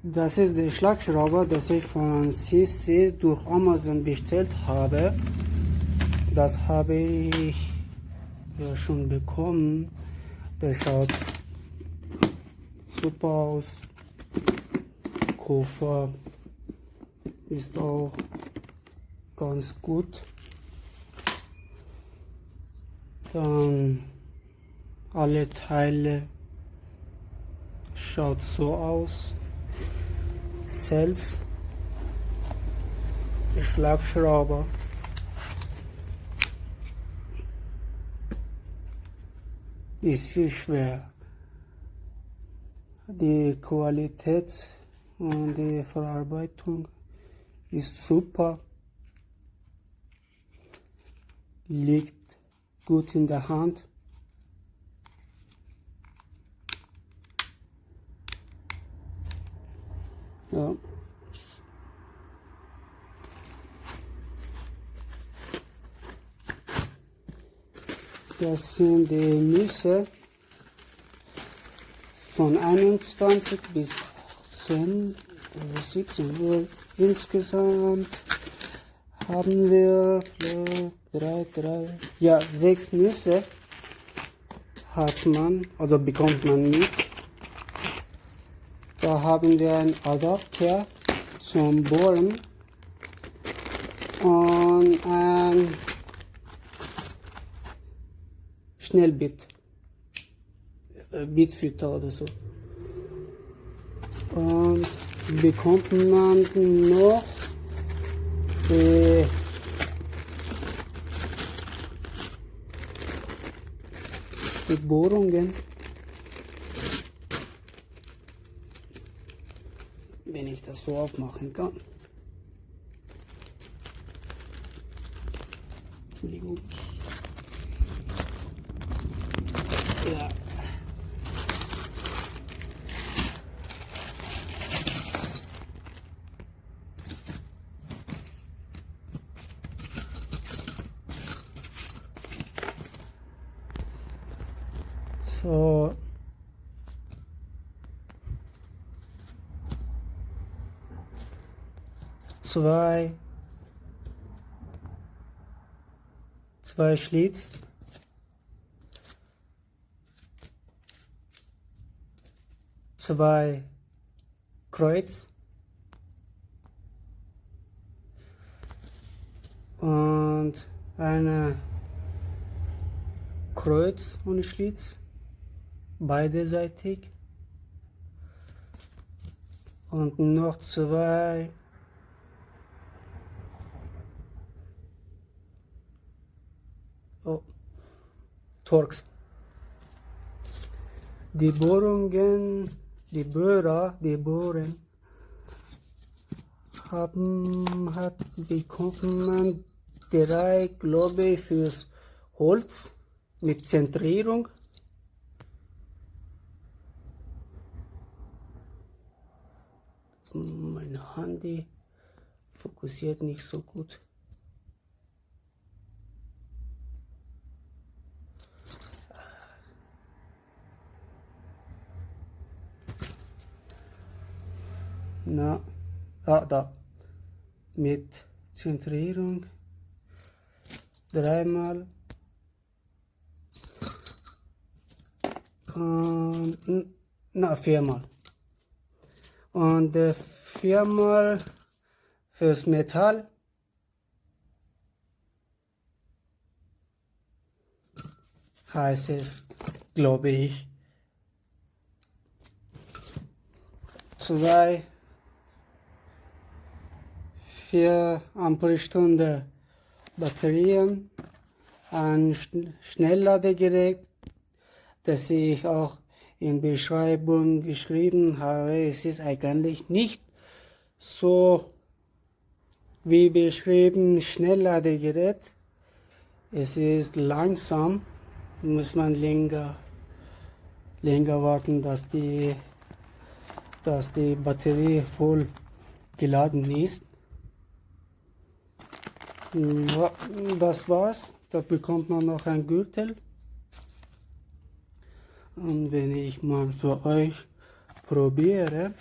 Das ist der Schlagschrauber, das ich von Seesii durch Amazon bestellt habe. Das habe ich ja schon bekommen. Der schaut super aus. Koffer ist auch ganz gut. Dann alle Teile schaut so aus. Selbst der Schlagschrauber. Ist sehr schwer. Die Qualität und die Verarbeitung ist super. Liegt gut in der Hand. Ja. Das sind die Nüsse von 21 bis 10 oder 17 Uhr. Insgesamt haben wir 6 Nüsse hat man, also bekommt man mit. Da haben wir einen Adapter zum Bohren und ein Schnellbit, Bitfilter oder so. Und bekommt man noch die Bohrungen. Wenn ich das so aufmachen kann. Entschuldigung. Ja. So. Zwei Schlitz. Zwei Kreuz. Und eine Kreuz ohne Schlitz. Beiderseitig. Und noch zwei Torx. Die Bohrungen, die Bohren bekommt man 3, glaube ich, fürs Holz mit Zentrierung. Mein Handy fokussiert nicht so gut. Na, da. Mit Zentrierung. 3-mal. Und, 4-mal. Und 4-mal fürs Metall. Heißt es, glaube ich. 2 4 Ampelstunde Batterien, ein Schnellladegerät, das ich auch in Beschreibung geschrieben habe. Es ist eigentlich nicht so wie beschrieben Schnellladegerät. Es ist langsam, muss man länger warten, dass die Batterie voll geladen ist. Ja, das war's. Da bekommt man noch ein Gürtel. Und wenn ich mal für euch probiere,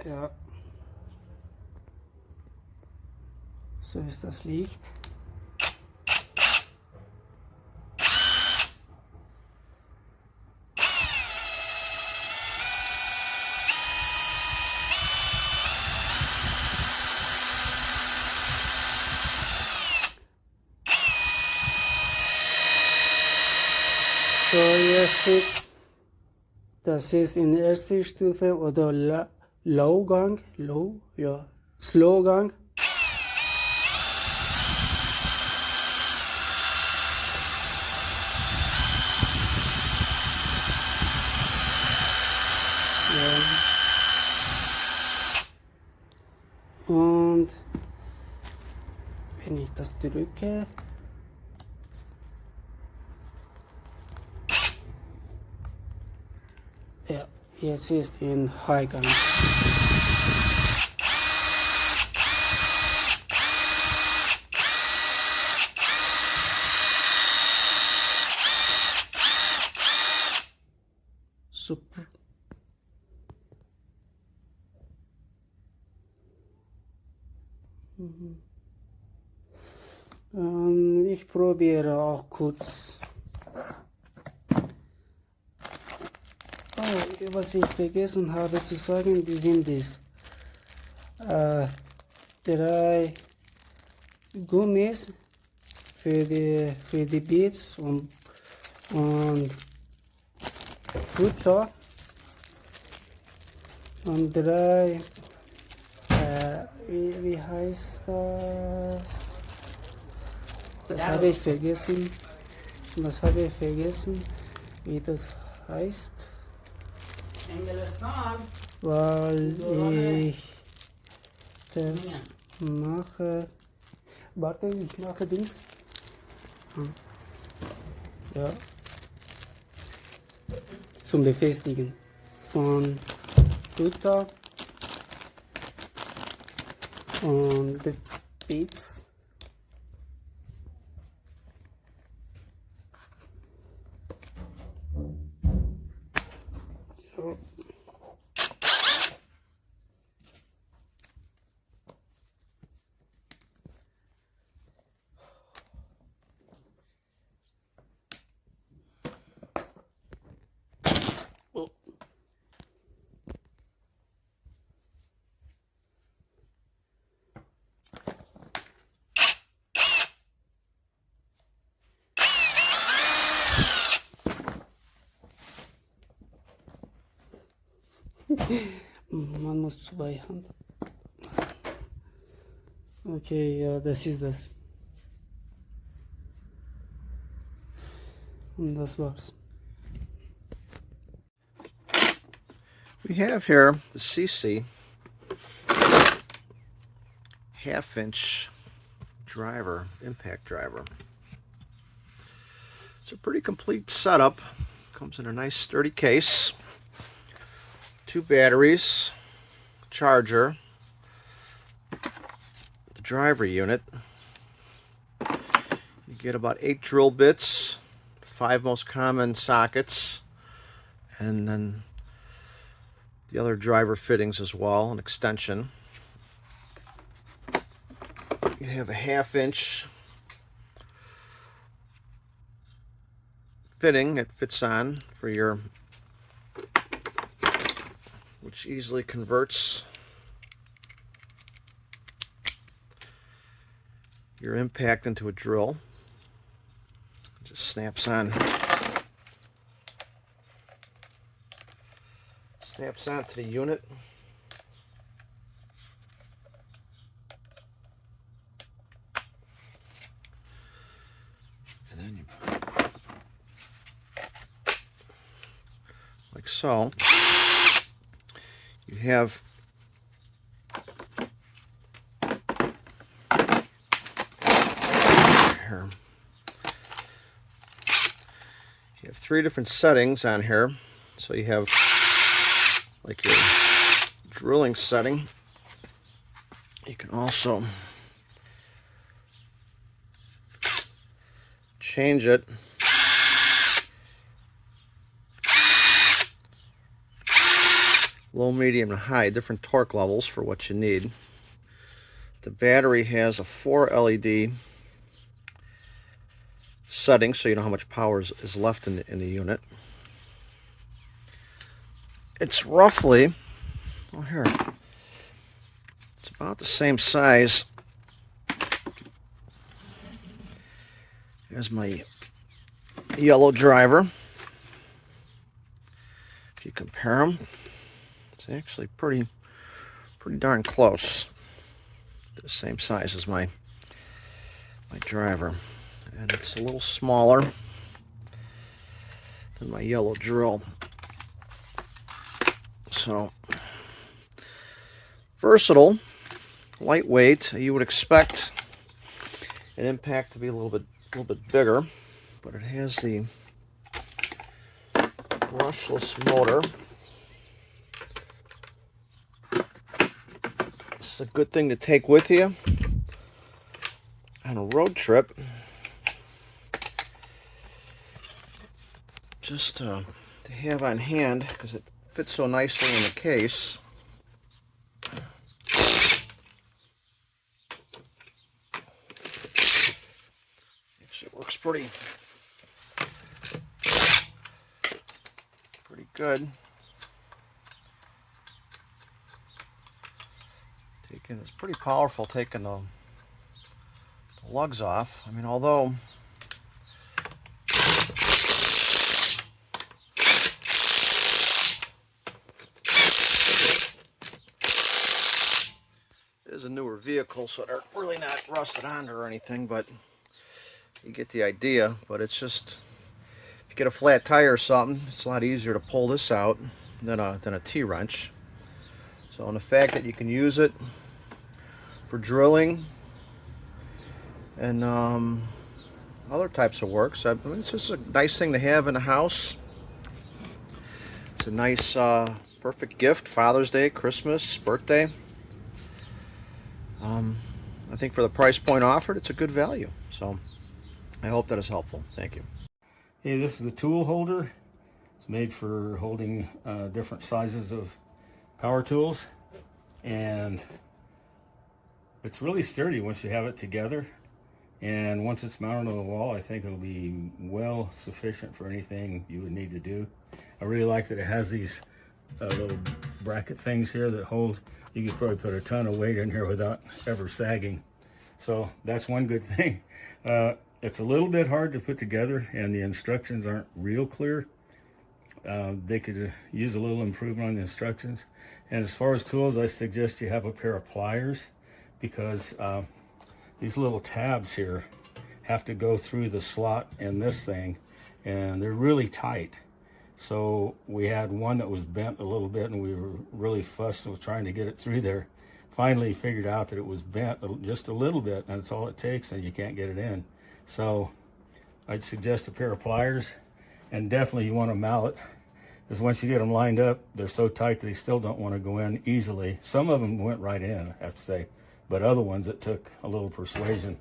Ja. So ist das Licht. So, jetzt, das ist in erster Stufe oder Low-Gang, ja, Slow-Gang. Ja. Und wenn ich das drücke, ja, jetzt ist in High-Gang. Super. Ich probiere auch kurz. Oh, was ich vergessen habe zu sagen, die sind es. 3 Gummis für die Beats und Futter und 3 wie heißt das? Das habe ich vergessen. Wie das heißt. Weil ich das mache. Warte, ich mache Dings. Ja. Zum Befestigen von Futter und Beats. So. Oh. Man muss 2 Hand. Okay, ja, das ist das. Und das war's. We have here the Seesii half-inch driver, impact driver. It's a pretty complete setup. Comes in a nice sturdy case. 2 batteries, charger, the driver unit. You get about 8 drill bits, 5 most common sockets, and then the other driver fittings as well, an extension. You have a 1/2 inch fitting that fits on for your, which easily converts your impact into a drill. It just snaps on. Snaps onto the unit. And then you, like so. You have here. You have 3 different settings on here. So you have like your drilling setting. You can also change it low, medium, and high, different torque levels for what you need. The battery has a 4 LED setting, so you know how much power is left in the unit. It's roughly, oh here, it's about the same size as my yellow driver. If you compare them, it's actually pretty darn close to the same size as my driver, and it's a little smaller than my yellow drill. So versatile, lightweight. You would expect an impact to be a little bit bigger, but it has the brushless motor. This is a good thing to take with you on a road trip, just to have on hand, because it fits so nicely in the case. Actually, it works pretty good. It's pretty powerful taking the lugs off. I mean, although it is a newer vehicle, so they're really not rusted onto or anything, but you get the idea. But it's just, if you get a flat tire or something, it's a lot easier to pull this out than a T-wrench. So, and the fact that you can use it for drilling and other types of works, I mean, it's just a nice thing to have in the house. It's a nice, perfect gift, Father's Day, Christmas, birthday. I think for the price point offered, it's a good value. So I hope that is helpful. Thank you. Hey, this is a tool holder. It's made for holding different sizes of power tools, and it's really sturdy once you have it together. And once it's mounted on the wall, I think it'll be well sufficient for anything you would need to do. I really like that it has these little bracket things here that hold. You could probably put a ton of weight in here without ever sagging. So that's one good thing. It's a little bit hard to put together, and the instructions aren't real clear. They could use a little improvement on the instructions. And as far as tools, I suggest you have a pair of pliers, because these little tabs here have to go through the slot in this thing, and they're really tight. So we had one that was bent a little bit, and we were really fussed with trying to get it through there. Finally figured out that it was bent just a little bit, and that's all it takes, and you can't get it in. So I'd suggest a pair of pliers, and definitely you want a mallet, because once you get them lined up, they're so tight they still don't want to go in easily. Some of them went right in, I have to say, but other ones it took a little persuasion,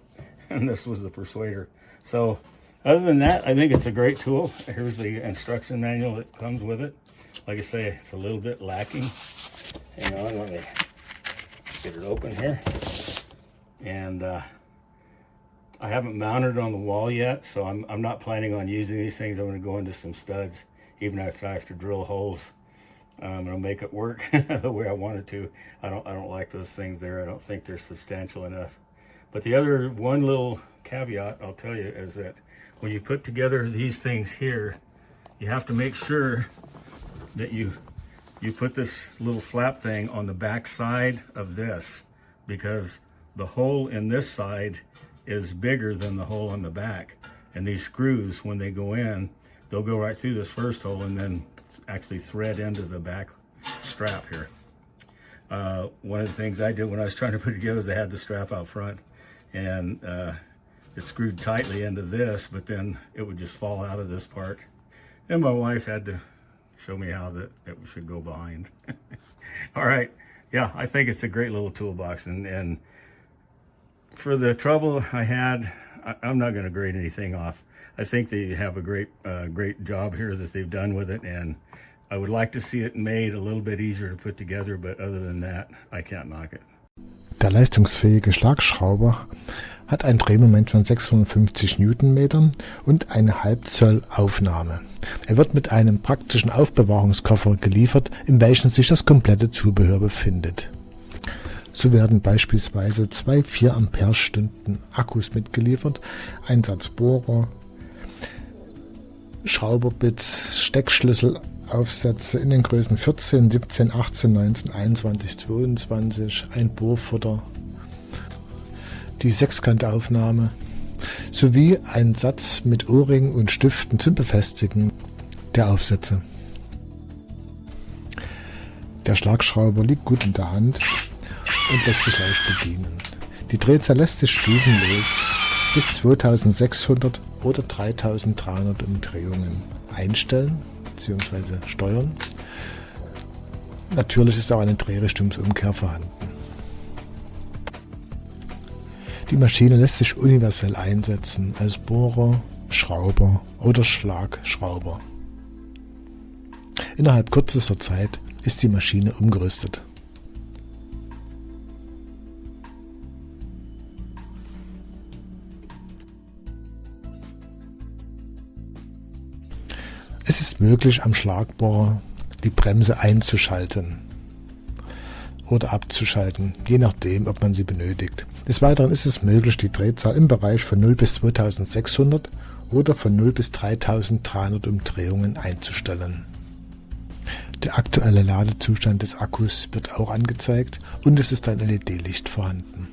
and this was the persuader. So other than that, I think it's a great tool. Here's the instruction manual that comes with it. Like I say, it's a little bit lacking. Hang on, let me get it open here. And I haven't mounted it on the wall yet, so I'm not planning on using these things. I'm going to go into some studs, even if I have to drill holes. I'm going to make it work the way I want it to. I don't like those things there. I don't think they're substantial enough. But the other one little caveat I'll tell you is that when you put together these things here, you have to make sure that you put this little flap thing on the back side of this, because the hole in this side is bigger than the hole on the back. And these screws, when they go in, they'll go right through this first hole and then actually thread into the back strap here. One of the things I did when I was trying to put it together is I had the strap out front, and it screwed tightly into this, but then it would just fall out of this part. And my wife had to show me how that it should go behind. All right, yeah, I think it's a great little toolbox, and for the trouble I had, I'm not going to grade anything off. I think they have a great job here that they've done with it, and I would like to see it made a little bit easier to put together, but other than that, I can't knock it. Der leistungsfähige Schlagschrauber hat ein Drehmoment von 650 Newtonmetern und eine Halbzoll Aufnahme. Er wird mit einem praktischen Aufbewahrungskoffer geliefert, in welchem sich das komplette Zubehör befindet. So werden beispielsweise zwei 4 Ampere-Stunden Akkus mitgeliefert, ein Satz Bohrer, Schrauberbits, Steckschlüsselaufsätze in den Größen 14, 17, 18, 19, 21, 22, ein Bohrfutter, die Sechskantaufnahme sowie ein Satz mit Ohrringen und Stiften zum Befestigen der Aufsätze. Der Schlagschrauber liegt gut in der Hand und lässt sich leicht bedienen. Die Drehzahl lässt sich stufenlos bis 2600 oder 3300 Umdrehungen einstellen bzw. steuern. Natürlich ist auch eine Drehrichtungsumkehr vorhanden. Die Maschine lässt sich universell einsetzen als Bohrer, Schrauber oder Schlagschrauber. Innerhalb kürzester Zeit ist die Maschine umgerüstet. Es ist möglich, am Schlagbohrer die Bremse einzuschalten oder abzuschalten, je nachdem, ob man sie benötigt. Des Weiteren ist es möglich, die Drehzahl im Bereich von 0 bis 2600 oder von 0 bis 3300 Umdrehungen einzustellen. Der aktuelle Ladezustand des Akkus wird auch angezeigt und es ist ein LED-Licht vorhanden.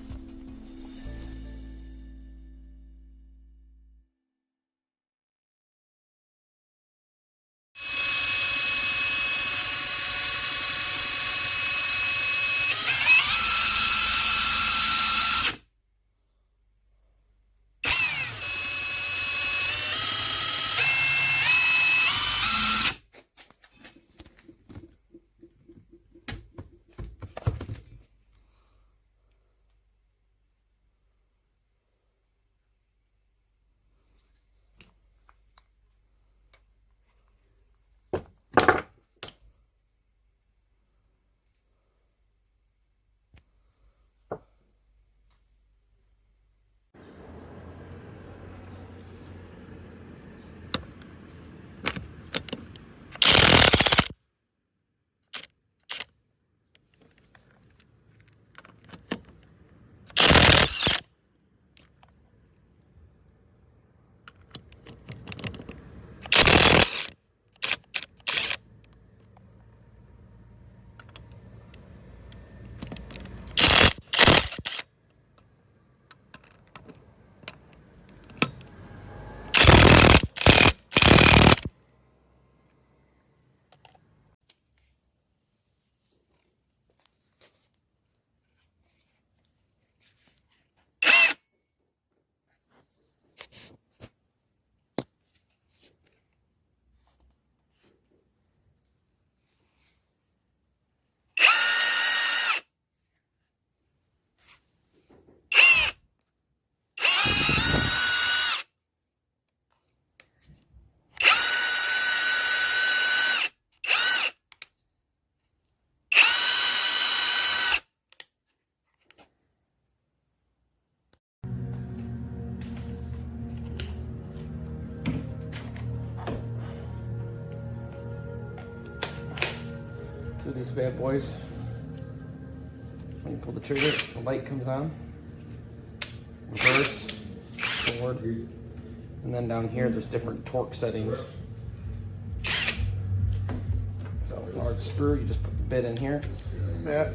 Do these bad boys. When you pull the trigger, the light comes on. Reverse, forward, and then down here there's different torque settings. So large screw, you just put the bit in here, like that.